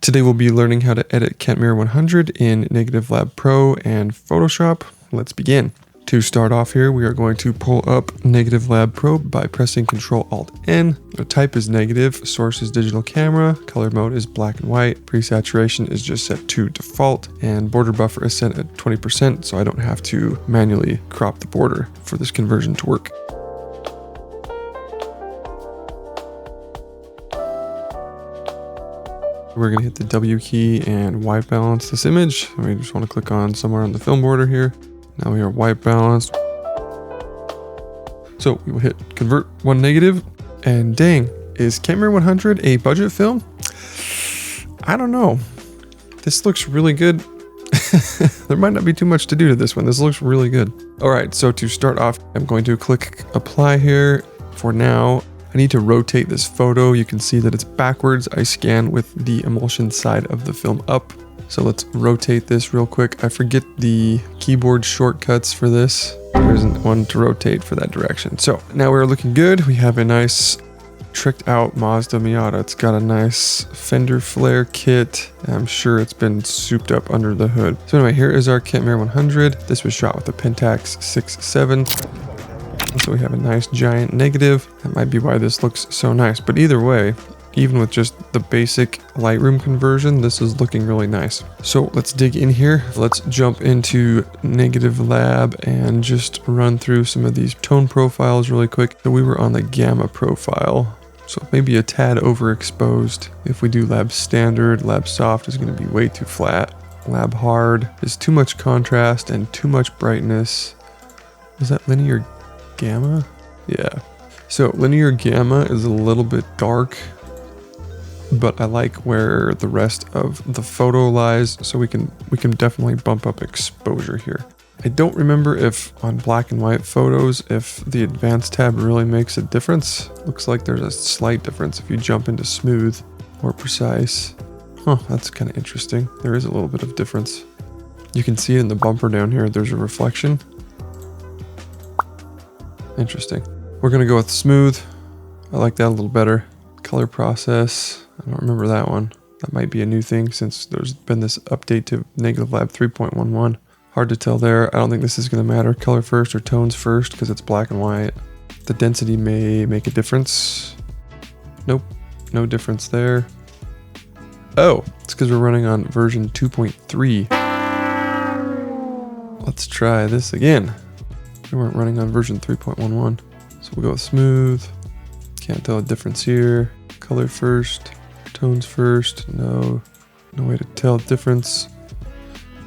Today we'll be learning how to edit Kentmere 100 in Negative Lab Pro and Photoshop. Let's begin. To start off here, we are going to pull up Negative Lab Pro by pressing Ctrl-Alt-N. The type is negative, source is digital camera, color mode is black and white, pre-saturation is just set to default, and border buffer is set at 20%, so I don't have to manually crop the border for this conversion to work. We're going to hit the W key and white balance this image. We just want to click on somewhere on the film border here. Now we are white balanced. So we will hit convert one negative, and dang, is Kentmere 100 a budget film? I don't know. This looks really good. There might not be too much to do to this one. This looks really good. All right, so to start off, I'm going to click apply here. For now, I need to rotate this photo. You can see that it's backwards. I scan with the emulsion side of the film up. So let's rotate this real quick. I forget the keyboard shortcuts for this. There isn't one to rotate for that direction. So now we're looking good. We have a nice tricked out Mazda Miata. It's got a nice fender flare kit. I'm sure it's been souped up under the hood. So anyway, here is our Kentmere 100. This was shot with the Pentax 6.7. So we have a nice giant negative. That might be why this looks so nice. But either way, even with just the basic Lightroom conversion, this is looking really nice. So let's dig in here. Let's jump into Negative Lab and just run through some of these tone profiles really quick. So we were on the gamma profile, so maybe a tad overexposed. If we do Lab Standard, Lab Soft is going to be way too flat. Lab Hard is too much contrast and too much brightness. Is that linear gamma? Yeah. So linear gamma is a little bit dark, but I like where the rest of the photo lies, so we can definitely bump up exposure here. I don't remember if on black and white photos, if the advanced tab really makes a difference. Looks like there's a slight difference if you jump into smooth or precise. Huh, that's kind of interesting. There is a little bit of difference. You can see it in the bumper down here. There's a reflection. Interesting. We're gonna go with smooth. I like that a little better. Color process. I don't remember that one. That might be a new thing since there's been this update to Negative Lab 3.11. Hard to tell there. I don't think this is going to matter. Color first or tones first because it's black and white. The density may make a difference. Nope, no difference there. Oh, it's because we're running on version 2.3. Let's try this again. We weren't running on version 3.11. So we'll go with smooth. Can't tell a difference here. Color first, tones first. No way to tell difference.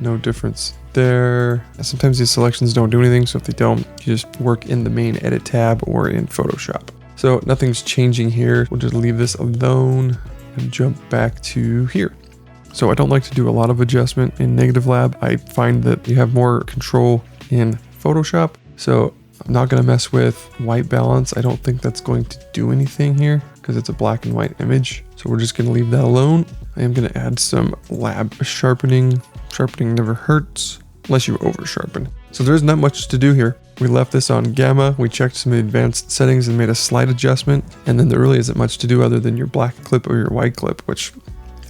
No difference there. Sometimes these selections don't do anything, so if they don't, you just work in the main edit tab or in Photoshop. So nothing's changing here. We'll just leave this alone and jump back to here. So I don't like to do a lot of adjustment in Negative Lab. I find that you have more control in Photoshop. So I'm not going to mess with white balance. I don't think that's going to do anything here because it's a black and white image. So we're just going to leave that alone. I am going to add some lab sharpening. Sharpening never hurts unless you over sharpen. So there's not much to do here. We left this on gamma. We checked some advanced settings and made a slight adjustment. And then there really isn't much to do other than your black clip or your white clip, which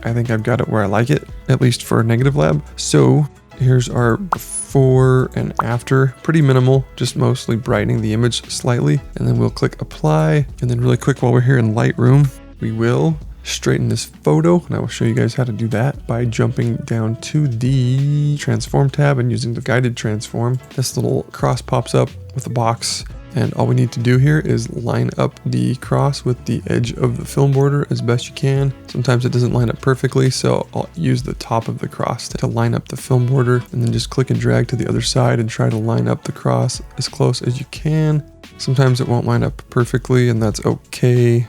I think I've got it where I like it, at least for Negative Lab. So here's our before and after. Pretty minimal, just mostly brightening the image slightly. And then we'll click apply. And then really quick, while we're here in Lightroom, we will straighten this photo. And I will show you guys how to do that by jumping down to the transform tab and using the guided transform. This little cross pops up with a box. And all we need to do here is line up the cross with the edge of the film border as best you can. Sometimes it doesn't line up perfectly, so I'll use the top of the cross to line up the film border, and then just click and drag to the other side and try to line up the cross as close as you can. Sometimes it won't line up perfectly, and that's okay.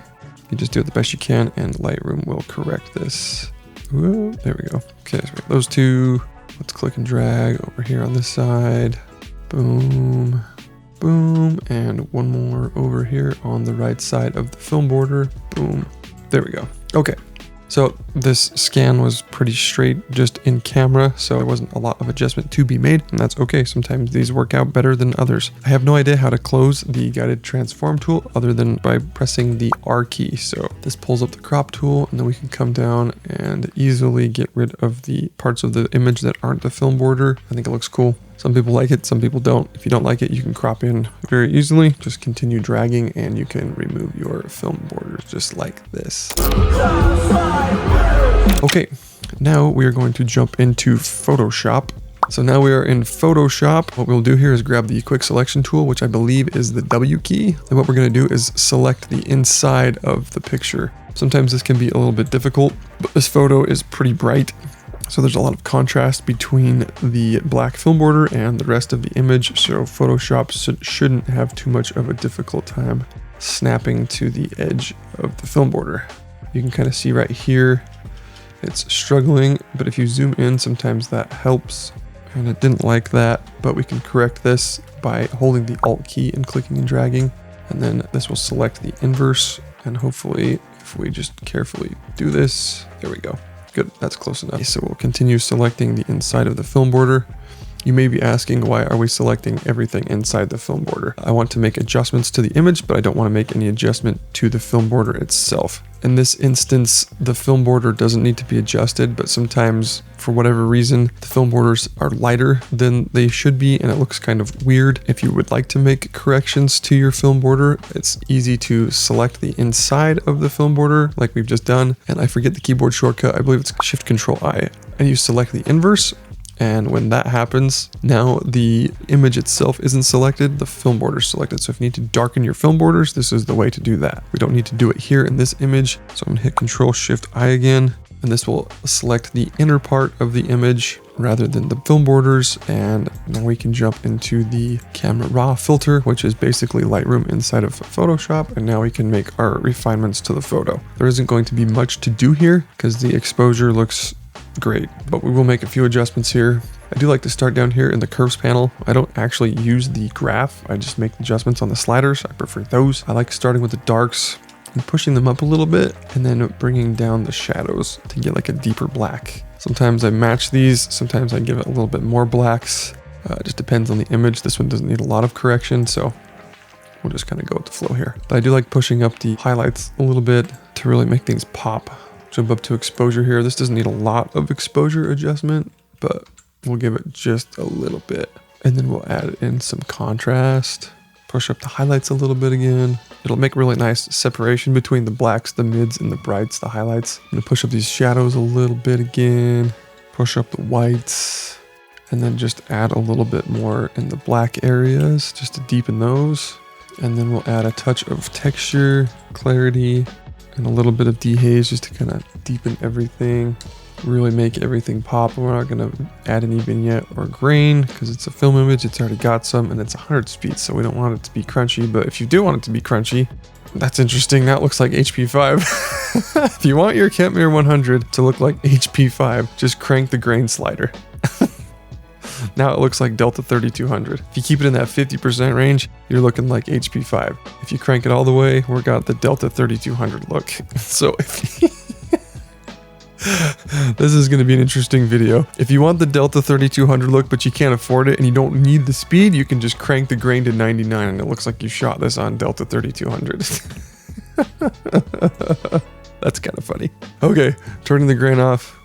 You just do it the best you can, and Lightroom will correct this. Whoa, there we go. Okay, so we have those two. Let's click and drag over here on this side. Boom. Boom, and one more over here on the right side of the film border. Boom. There we go. Okay, So this scan was pretty straight just in camera, so there wasn't a lot of adjustment to be made, and that's okay. Sometimes these work out better than others. I have no idea how to close the guided transform tool other than by pressing the R key. So this pulls up the crop tool, and then we can come down and easily get rid of the parts of the image that aren't the film border. I think it looks cool. Some people like it, some people don't. If you don't like it, you can crop in very easily. Just continue dragging and you can remove your film borders just like this. Okay, now we are going to jump into Photoshop. So now we are in Photoshop. What we'll do here is grab the quick selection tool, which I believe is the W key. And what we're going to do is select the inside of the picture. Sometimes this can be a little bit difficult, but this photo is pretty bright. So there's a lot of contrast between the black film border and the rest of the image. So Photoshop shouldn't have too much of a difficult time snapping to the edge of the film border. You can kind of see right here, it's struggling, but if you zoom in, sometimes that helps. And it didn't like that, but we can correct this by holding the Alt key and clicking and dragging. And then this will select the inverse. And hopefully, if we just carefully do this, there we go. Good, that's close enough. So we'll continue selecting the inside of the film border. You may be asking, why are we selecting everything inside the film border? I want to make adjustments to the image, but I don't want to make any adjustment to the film border itself. In this instance, the film border doesn't need to be adjusted, but sometimes for whatever reason, the film borders are lighter than they should be, and it looks kind of weird. If you would like to make corrections to your film border, it's easy to select the inside of the film border like we've just done. And I forget the keyboard shortcut. I believe it's Shift-Control-I. And you select the inverse. And when that happens, now the image itself isn't selected, the film border is selected. So if you need to darken your film borders, this is the way to do that. We don't need to do it here in this image. So I'm gonna hit Control-Shift-I again, and this will select the inner part of the image rather than the film borders. And now we can jump into the camera raw filter, which is basically Lightroom inside of Photoshop. And now we can make our refinements to the photo. There isn't going to be much to do here because the exposure looks great, but we will make a few adjustments here. I do like to start down here in the curves panel. I don't actually use the graph. I just make adjustments on the sliders. I prefer those. I like starting with the darks and pushing them up a little bit and then bringing down the shadows to get like a deeper black. Sometimes I match these. Sometimes I give it a little bit more blacks. It just depends on the image. This one doesn't need a lot of correction, so we'll just kind of go with the flow here. But I do like pushing up the highlights a little bit to really make things pop. Jump up to exposure here. This doesn't need a lot of exposure adjustment, but we'll give it just a little bit. And then we'll add in some contrast. Push up the highlights a little bit again. It'll make really nice separation between the blacks, the mids, and the brights, the highlights. I'm gonna push up these shadows a little bit again. Push up the whites. And then just add a little bit more in the black areas, just to deepen those. And then we'll add a touch of texture, clarity, and a little bit of dehaze just to kind of deepen everything, really make everything pop. We're not going to add any vignette or grain because it's a film image. It's already got some, and it's 100 speed, so we don't want it to be crunchy. But if you do want it to be crunchy, that's interesting. That looks like HP5. If you want your Kentmere 100 to look like HP5, just crank the grain slider. Now it looks like Delta 3200. If you keep it in that 50% range, you're looking like HP5. If you crank it all the way, we're got the Delta 3200 look. So if this is going to be an interesting video. If you want the Delta 3200 look, but you can't afford it and you don't need the speed, you can just crank the grain to 99 and it looks like you shot this on Delta 3200. That's kind of funny. Okay, turning the grain off.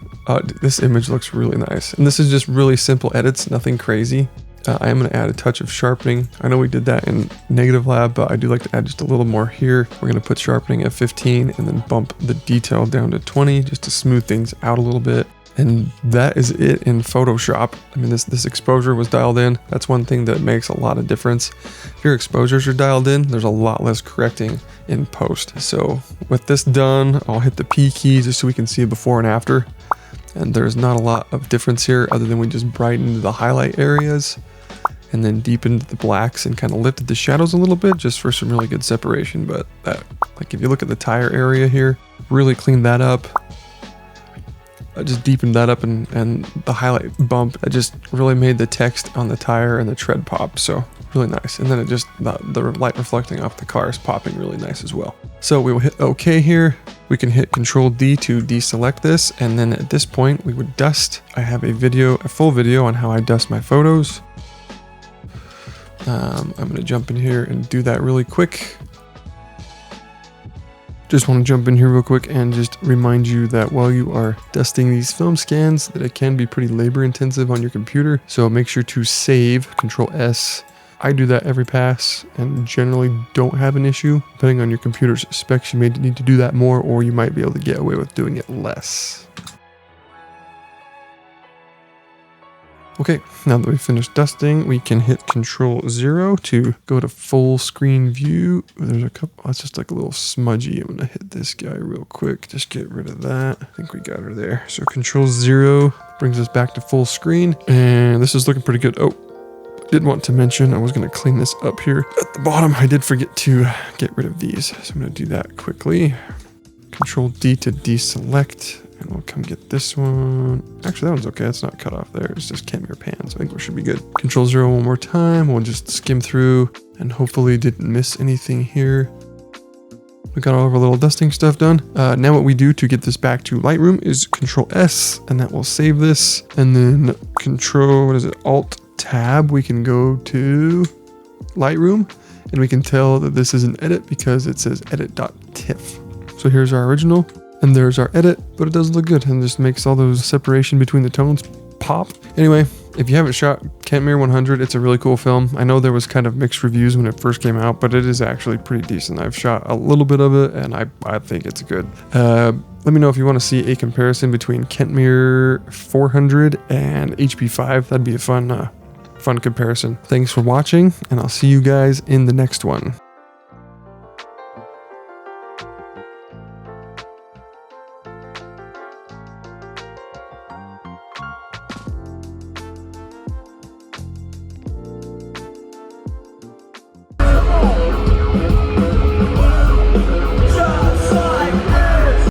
This image looks really nice. And this is just really simple edits, nothing crazy. I am going to add a touch of sharpening. I know we did that in Negative Lab, but I do like to add just a little more here. We're going to put sharpening at 15 and then bump the detail down to 20 just to smooth things out a little bit. And that is it in Photoshop. I mean, this exposure was dialed in. That's one thing that makes a lot of difference. If your exposures are dialed in, there's a lot less correcting in post. So with this done, I'll hit the P key just so we can see before and after. And there's not a lot of difference here other than we just brightened the highlight areas and then deepened the blacks and kind of lifted the shadows a little bit just for some really good separation. But that, like if you look at the tire area here, really cleaned that up. I just deepened that up, and the highlight bump, I just really made the text on the tire and the tread pop. So really nice. And then it just, the light reflecting off the car is popping really nice as well. So we will hit OK here. We can hit Control D to deselect this. And then at this point we would dust. I have a full video on how I dust my photos. I'm going to jump in here and do that really quick. Just want to jump in here real quick and just remind you that while you are dusting these film scans, that it can be pretty labor intensive on your computer. So make sure to save, Control S. I do that every pass and generally don't have an issue. Depending on your computer's specs, you may need to do that more, or you might be able to get away with doing it less. Okay, now that we've finished dusting, we can hit Control 0 to go to full screen view. There's a couple, oh, it's just like a little smudgy. I'm gonna hit this guy real quick, just get rid of that. I think we got her there. So Control 0 brings us back to full screen, and this is looking pretty good. Oh, did want to mention, I was gonna clean this up here at the bottom. I did forget to get rid of these, so I'm gonna do that quickly. Control D to deselect. And we'll come get this one. Actually, that one's okay. It's not cut off there. It's just Kentmere pan, so I think we should be good. Control 0 one more time. We'll just skim through and hopefully didn't miss anything here. We got all of our little dusting stuff done. Now what we do to get this back to Lightroom is Control S, and that will save this. And then Alt Tab, we can go to Lightroom, and we can tell that this is an edit because it says edit.tiff. So here's our original. And there's our edit, but it does look good and just makes all those separation between the tones pop. Anyway, if you haven't shot Kentmere 100, it's a really cool film. I know there was kind of mixed reviews when it first came out, but it is actually pretty decent. I've shot a little bit of it and I think it's good. Let me know if you want to see a comparison between Kentmere 400 and HP5. That'd be a fun comparison. Thanks for watching, and I'll see you guys in the next one.